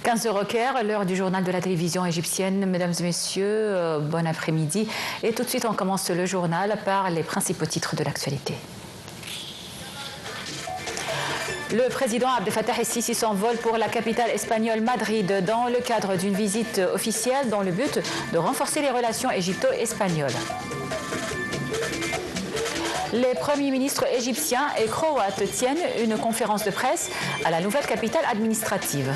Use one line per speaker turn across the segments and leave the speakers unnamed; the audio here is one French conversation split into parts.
15h au Caire, l'heure du journal de la télévision égyptienne. Mesdames et messieurs, bon après-midi. Et tout de suite, on commence le journal par les principaux titres de l'actualité. Le président Abdel Fattah el-Sisi s'envole pour la capitale espagnole Madrid dans le cadre d'une visite officielle dans le but de renforcer les relations égypto-espagnoles. Les premiers ministres égyptiens et croates tiennent une conférence de presse à la nouvelle capitale administrative.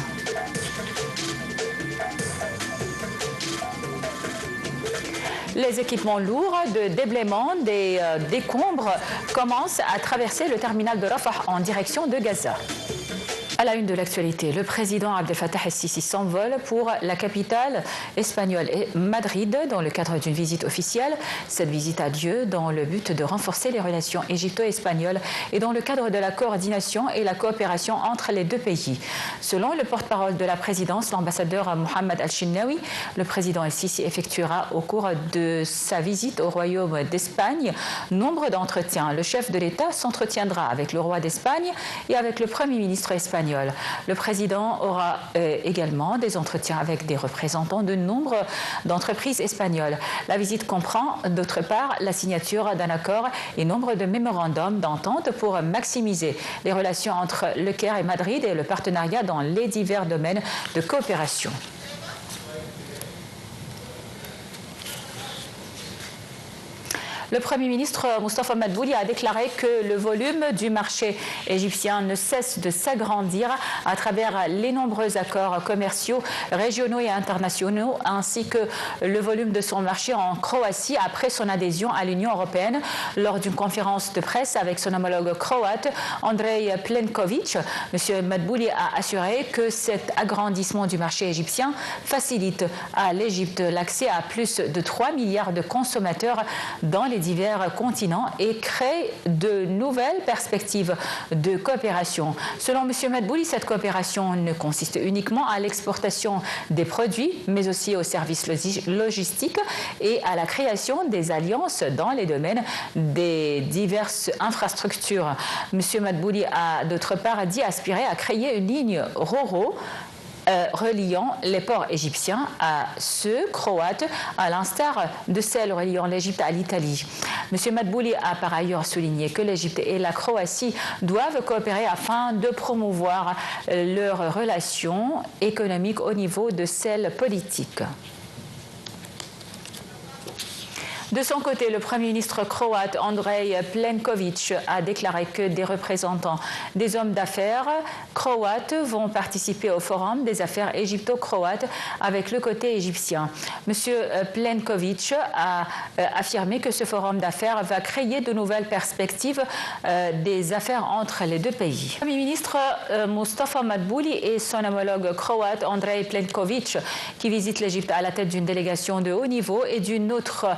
Les équipements lourds de déblaiement des décombres commencent à traverser le terminal de Rafah en direction de Gaza. À la une de l'actualité, le président Abdel Fattah el-Sisi s'envole pour la capitale espagnole et Madrid dans le cadre d'une visite officielle. Cette visite a lieu dans le but de renforcer les relations égypto-espagnoles et dans le cadre de la coordination et la coopération entre les deux pays. Selon le porte-parole de la présidence, l'ambassadeur Mohamed Al-Chinnaoui, le président el-Sisi effectuera au cours de sa visite au Royaume d'Espagne nombre d'entretiens. Le chef de l'État s'entretiendra avec le roi d'Espagne et avec le premier ministre espagnol. Le président aura également des entretiens avec des représentants de nombre d'entreprises espagnoles. La visite comprend d'autre part la signature d'un accord et nombre de mémorandums d'entente pour maximiser les relations entre le Caire et Madrid et le partenariat dans les divers domaines de coopération. Le Premier ministre Moustapha Madbouli a déclaré que le volume du marché égyptien ne cesse de s'agrandir à travers les nombreux accords commerciaux régionaux et internationaux, ainsi que le volume de son marché en Croatie après son adhésion à l'Union européenne. Lors d'une conférence de presse avec son homologue croate, Andrej Plenković, M. Madbouli a assuré que cet agrandissement du marché égyptien facilite à l'Égypte l'accès à plus de 3 milliards de consommateurs dans les divers continents et crée de nouvelles perspectives de coopération. Selon M. Madbouli, cette coopération ne consiste uniquement à l'exportation des produits, mais aussi aux services logistiques et à la création des alliances dans les domaines des diverses infrastructures. M. Madbouli a d'autre part dit aspirer à créer une ligne RoRo reliant les ports égyptiens à ceux croates, à l'instar de celle reliant l'Égypte à l'Italie. M. Madbouli a par ailleurs souligné que l'Égypte et la Croatie doivent coopérer afin de promouvoir leurs relations économiques au niveau de celles politiques. De son côté, le Premier ministre croate Andrej Plenković a déclaré que des représentants des hommes d'affaires croates vont participer au forum des affaires égypto-croates avec le côté égyptien. M. Plenković a affirmé que ce forum d'affaires va créer de nouvelles perspectives des affaires entre les deux pays. Le Premier ministre Moustapha Madbouli et son homologue croate Andrej Plenković, qui visite l'Égypte à la tête d'une délégation de haut niveau et d'une autre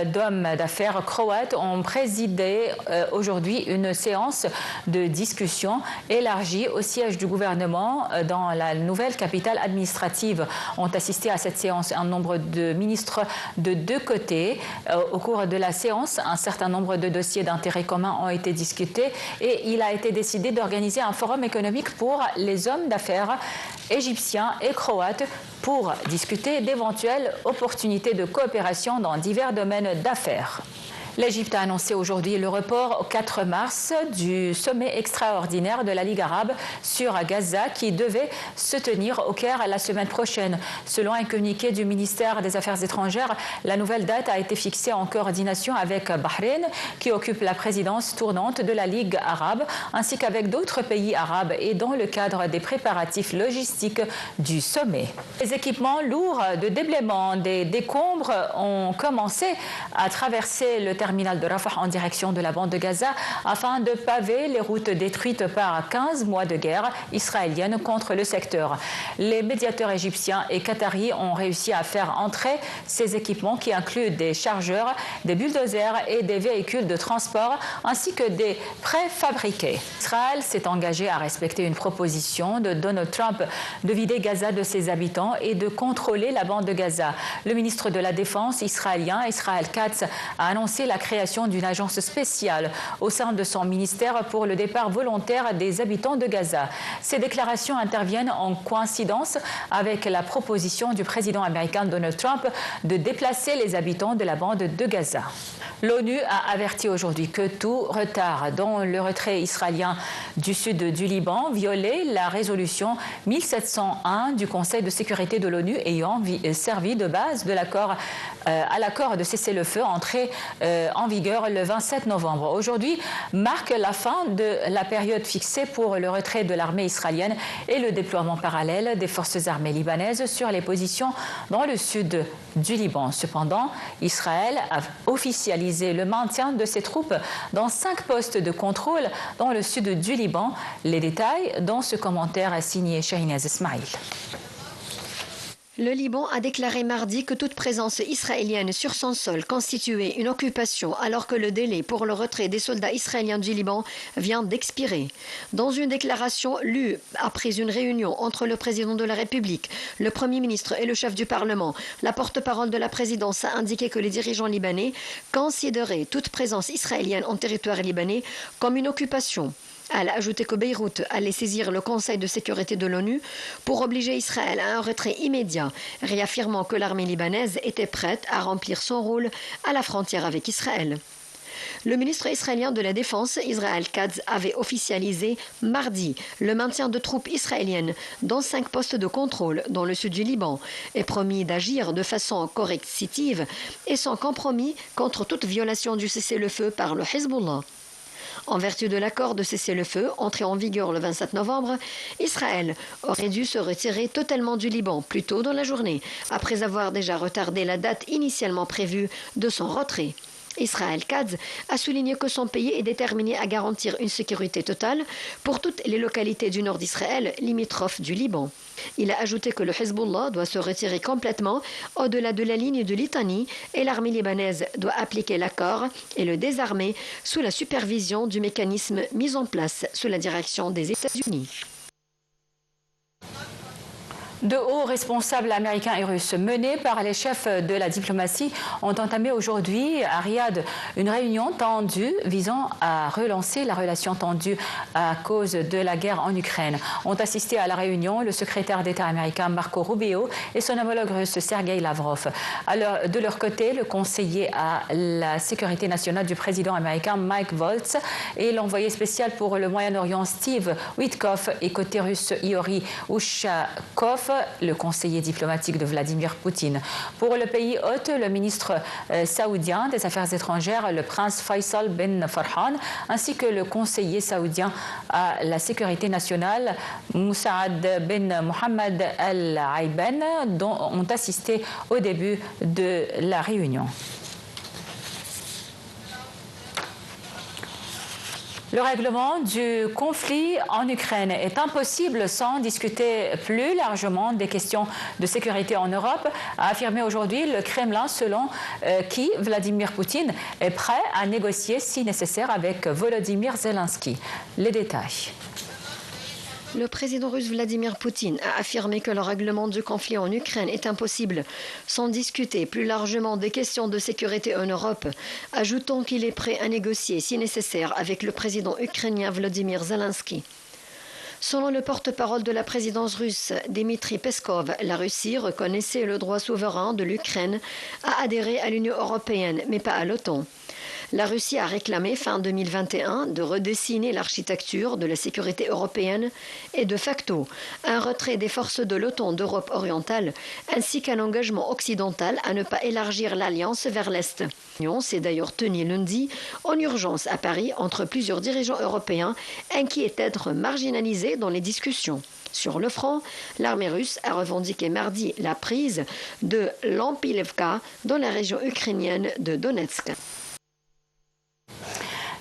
d'hommes d'affaires croates, ont présidé aujourd'hui une séance de discussion élargie au siège du gouvernement dans la nouvelle capitale administrative. Ont assisté à cette séance un nombre de ministres de deux côtés. Au cours de la séance, un certain nombre de dossiers d'intérêt commun ont été discutés et il a été décidé d'organiser un forum économique pour les hommes d'affaires égyptiens et croates pour discuter d'éventuelles opportunités de coopération dans divers domaines d'affaires. L'Égypte a annoncé aujourd'hui le report au 4 mars du sommet extraordinaire de la Ligue arabe sur Gaza qui devait se tenir au Caire la semaine prochaine. Selon un communiqué du ministère des Affaires étrangères, la nouvelle date a été fixée en coordination avec Bahreïn qui occupe la présidence tournante de la Ligue arabe ainsi qu'avec d'autres pays arabes et dans le cadre des préparatifs logistiques du sommet. Les équipements lourds de déblaiement des décombres ont commencé à traverser le terminal de Rafah en direction de la bande de Gaza afin de paver les routes détruites par 15 mois de guerre israélienne contre le secteur. Les médiateurs égyptiens et qataris ont réussi à faire entrer ces équipements qui incluent des chargeurs, des bulldozers et des véhicules de transport ainsi que des préfabriqués. Israël s'est engagé à respecter une proposition de Donald Trump de vider Gaza de ses habitants et de contrôler la bande de Gaza. Le ministre de la Défense israélien, Israël Katz, a annoncé la la création d'une agence spéciale au sein de son ministère pour le départ volontaire des habitants de Gaza. Ces déclarations interviennent en coïncidence avec la proposition du président américain Donald Trump de déplacer les habitants de la bande de Gaza. L'ONU a averti aujourd'hui que tout retard dans le retrait israélien du sud du Liban violait la résolution 1701 du Conseil de sécurité de l'ONU ayant servi de base de à l'accord de cessez-le-feu entré en vigueur le 27 novembre. Aujourd'hui marque la fin de la période fixée pour le retrait de l'armée israélienne et le déploiement parallèle des forces armées libanaises sur les positions dans le sud du Liban. Cependant, Israël a officialisé le maintien de ses troupes dans 5 postes de contrôle dans le sud du Liban. Les détails dans ce commentaire signé Shahinaz Ismail.
Le Liban a déclaré mardi que toute présence israélienne sur son sol constituait une occupation alors que le délai pour le retrait des soldats israéliens du Liban vient d'expirer. Dans une déclaration lue après une réunion entre le président de la République, le Premier ministre et le chef du Parlement, la porte-parole de la présidence a indiqué que les dirigeants libanais considéraient toute présence israélienne en territoire libanais comme une occupation. Elle a ajouté que Beyrouth allait saisir le Conseil de sécurité de l'ONU pour obliger Israël à un retrait immédiat, réaffirmant que l'armée libanaise était prête à remplir son rôle à la frontière avec Israël. Le ministre israélien de la Défense, Israël Katz, avait officialisé mardi le maintien de troupes israéliennes dans 5 postes de contrôle dans le sud du Liban et promis d'agir de façon corrective et sans compromis contre toute violation du cessez-le-feu par le Hezbollah. En vertu de l'accord de cessez-le-feu, entré en vigueur le 27 novembre, Israël aurait dû se retirer totalement du Liban plus tôt dans la journée, après avoir déjà retardé la date initialement prévue de son retrait. Israël Katz a souligné que son pays est déterminé à garantir une sécurité totale pour toutes les localités du nord d'Israël limitrophes du Liban. Il a ajouté que le Hezbollah doit se retirer complètement au-delà de la ligne de Litanie et l'armée libanaise doit appliquer l'accord et le désarmer sous la supervision du mécanisme mis en place sous la direction des États-Unis.
De hauts responsables américains et russes menés par les chefs de la diplomatie ont entamé aujourd'hui à Riyad une réunion tendue visant à relancer la relation tendue à cause de la guerre en Ukraine. Ont assisté à la réunion le secrétaire d'État américain Marco Rubio et son homologue russe Sergei Lavrov. Alors, de leur côté, le conseiller à la sécurité nationale du président américain Mike Waltz et l'envoyé spécial pour le Moyen-Orient Steve Witkoff et côté russe Iori Ushakov, le conseiller diplomatique de Vladimir Poutine. Pour le pays hôte, le ministre saoudien des Affaires étrangères, le prince Faisal bin Farhan, ainsi que le conseiller saoudien à la sécurité nationale, Moussaad bin Mohammed al-Aïben, ont assisté au début de la réunion. Le règlement du conflit en Ukraine est impossible sans discuter plus largement des questions de sécurité en Europe, a affirmé aujourd'hui le Kremlin, selon qui Vladimir Poutine est prêt à négocier si nécessaire avec Volodymyr Zelensky. Les détails.
Le président russe Vladimir Poutine a affirmé que le règlement du conflit en Ukraine est impossible sans discuter plus largement des questions de sécurité en Europe, ajoutant qu'il est prêt à négocier si nécessaire avec le président ukrainien Volodymyr Zelensky. Selon le porte-parole de la présidence russe, Dmitry Peskov, la Russie reconnaissait le droit souverain de l'Ukraine à adhérer à l'Union européenne, mais pas à l'OTAN. La Russie a réclamé fin 2021 de redessiner l'architecture de la sécurité européenne et de facto un retrait des forces de l'OTAN d'Europe orientale ainsi qu'un engagement occidental à ne pas élargir l'alliance vers l'Est. L'Union s'est d'ailleurs tenue lundi en urgence à Paris entre plusieurs dirigeants européens inquiets d'être marginalisés dans les discussions. Sur le front, l'armée russe a revendiqué mardi la prise de Lampilevka dans la région ukrainienne de Donetsk.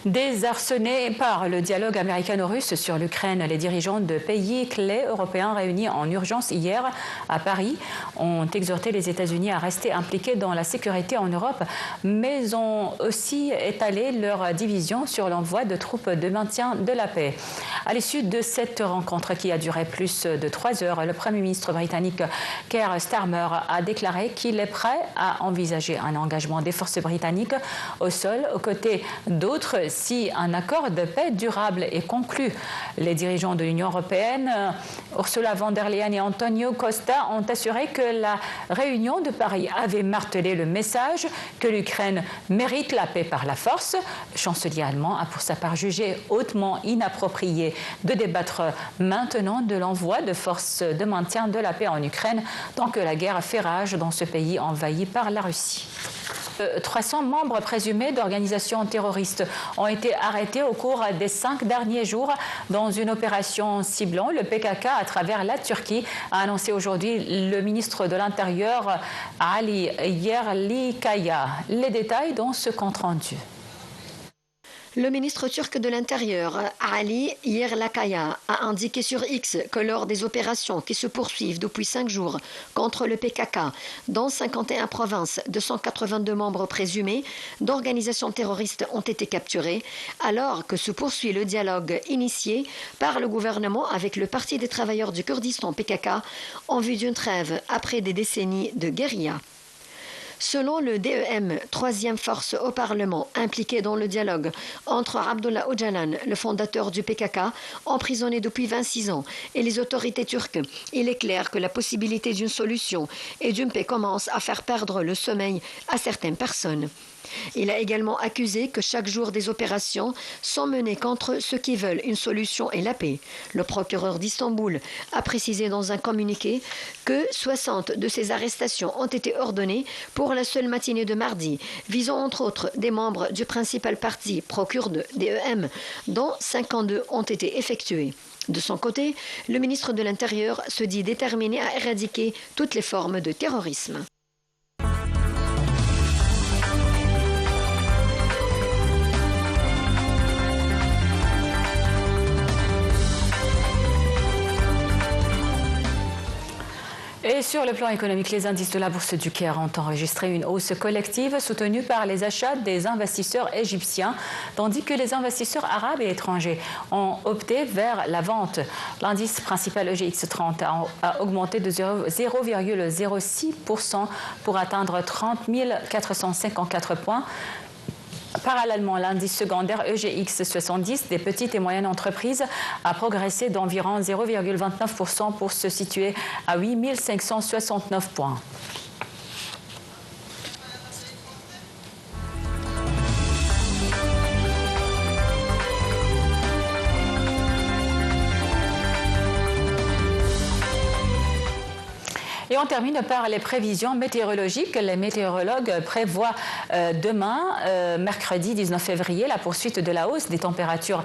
Désarçonnés par le dialogue américano-russe sur l'Ukraine, les dirigeants de pays clés européens réunis en urgence hier à Paris ont exhorté les États-Unis à rester impliqués dans la sécurité en Europe, mais ont aussi étalé leur division sur l'envoi de troupes de maintien de la paix. À l'issue de cette rencontre qui a duré plus de 3 heures, le Premier ministre britannique Keir Starmer a déclaré qu'il est prêt à envisager un engagement des forces britanniques au sol aux côtés d'autres si un accord de paix durable est conclu. Les dirigeants de l'Union européenne, Ursula von der Leyen et Antonio Costa, ont assuré que la réunion de Paris avait martelé le message que l'Ukraine mérite la paix par la force. Le chancelier allemand a pour sa part jugé hautement inapproprié de débattre maintenant de l'envoi de forces de maintien de la paix en Ukraine tant que la guerre fait rage dans ce pays envahi par la Russie. 300 membres présumés d'organisations terroristes ont été arrêtés au cours des 5 derniers jours dans une opération ciblant le PKK à travers la Turquie, a annoncé aujourd'hui le ministre de l'Intérieur Ali Yerlikaya. Les détails dans ce compte-rendu.
Le ministre turc de l'Intérieur, Ali Yerlikaya, a indiqué sur X que lors des opérations qui se poursuivent depuis 5 jours contre le PKK, dans 51 provinces, 282 membres présumés d'organisations terroristes ont été capturés, alors que se poursuit le dialogue initié par le gouvernement avec le Parti des travailleurs du Kurdistan PKK en vue d'une trêve après des décennies de guérilla. Selon le DEM, troisième force au Parlement impliquée dans le dialogue entre Abdullah Öcalan, le fondateur du PKK, emprisonné depuis 26 ans, et les autorités turques, il est clair que la possibilité d'une solution et d'une paix commence à faire perdre le sommeil à certaines personnes. Il a également accusé que chaque jour des opérations sont menées contre ceux qui veulent une solution et la paix. Le procureur d'Istanbul a précisé dans un communiqué que 60 de ces arrestations ont été ordonnées pour la seule matinée de mardi, visant entre autres des membres du principal parti pro-kurde DEM, dont 52 ont été effectuées. De son côté, le ministre de l'Intérieur se dit déterminé à éradiquer toutes les formes de terrorisme.
Et sur le plan économique, les indices de la bourse du Caire ont enregistré une hausse collective soutenue par les achats des investisseurs égyptiens, tandis que les investisseurs arabes et étrangers ont opté vers la vente. L'indice principal EGX 30 a augmenté de 0,06% pour atteindre 30 454 points. Parallèlement, l'indice secondaire EGX 70 des petites et moyennes entreprises a progressé d'environ 0,29% pour se situer à 8 569 points. Et on termine par les prévisions météorologiques. Les météorologues prévoient demain, mercredi 19 février, la poursuite de la hausse des températures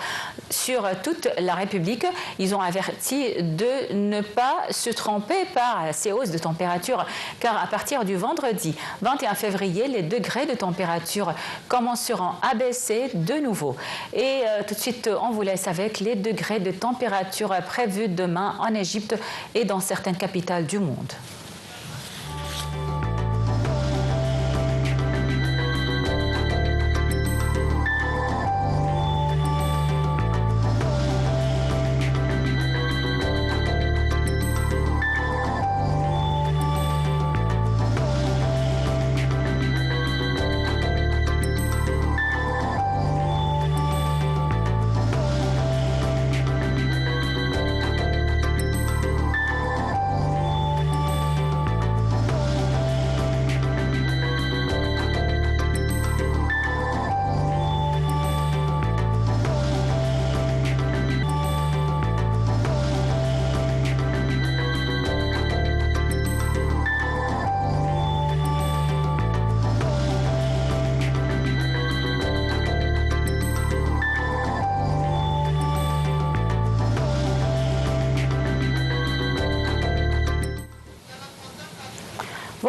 sur toute la République. Ils ont averti de ne pas se tromper par ces hausses de température, car à partir du vendredi 21 février, les degrés de température commenceront à baisser de nouveau. Et tout de suite, on vous laisse avec les degrés de température prévus demain en Égypte et dans certaines capitales du monde.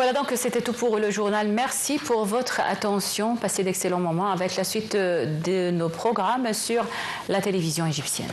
Voilà, donc c'était tout pour le journal. Merci pour votre attention. Passez d'excellents moments avec la suite de nos programmes sur la télévision égyptienne.